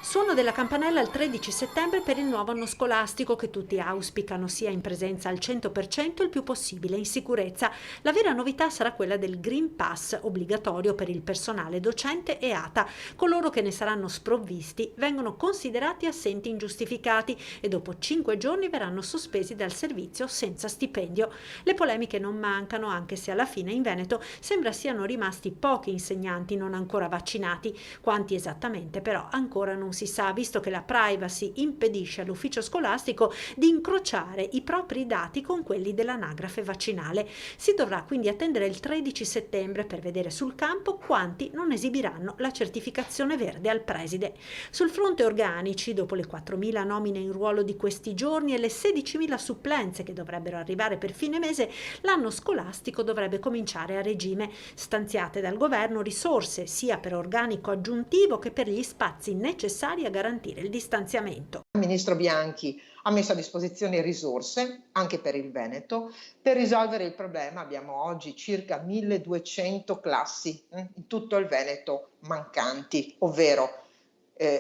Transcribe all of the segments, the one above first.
Suono della campanella il 13 settembre per il nuovo anno scolastico che tutti auspicano sia in presenza al 100% il più possibile in sicurezza. La vera novità sarà quella del Green Pass obbligatorio per il personale docente e ATA. Coloro che ne saranno sprovvisti vengono considerati assenti ingiustificati e dopo 5 giorni verranno sospesi dal servizio senza stipendio. Le polemiche non mancano anche se alla fine in Veneto sembra siano rimasti pochi insegnanti non ancora vaccinati. Quanti esattamente però ancora non si sa, visto che la privacy impedisce all'ufficio scolastico di incrociare i propri dati con quelli dell'anagrafe vaccinale. Si dovrà quindi attendere il 13 settembre per vedere sul campo quanti non esibiranno la certificazione verde al preside. Sul fronte organici, dopo le 4.000 nomine in ruolo di questi giorni e le 16.000 supplenze che dovrebbero arrivare per fine mese, l'anno scolastico dovrebbe cominciare a regime, stanziate dal governo risorse sia per organico aggiuntivo che per gli spazi necessari a garantire il distanziamento. Il ministro Bianchi ha messo a disposizione risorse anche per il Veneto per risolvere il problema. Abbiamo oggi circa 1200 classi in tutto il Veneto mancanti, ovvero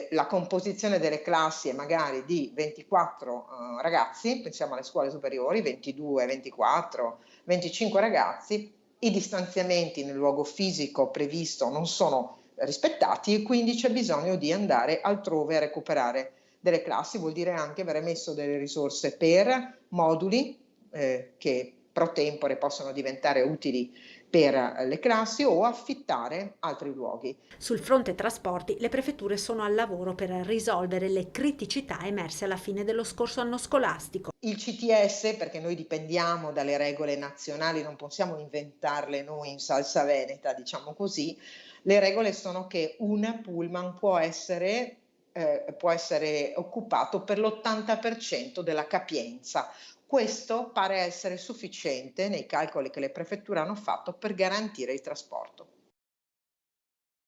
la composizione delle classi è magari di 24 ragazzi, pensiamo alle scuole superiori, 22, 24, 25 ragazzi, i distanziamenti nel luogo fisico previsto non sono rispettati e quindi c'è bisogno di andare altrove a recuperare delle classi. Vuol dire anche avere messo delle risorse per moduli che pro tempore possono diventare utili per le classi o affittare altri luoghi. Sul fronte trasporti, le prefetture sono al lavoro per risolvere le criticità emerse alla fine dello scorso anno scolastico. Il CTS, perché noi dipendiamo dalle regole nazionali, non possiamo inventarle noi in salsa veneta, diciamo così, le regole sono che un pullman può essere occupato per l'80% della capienza. Questo pare essere sufficiente nei calcoli che le prefetture hanno fatto per garantire il trasporto.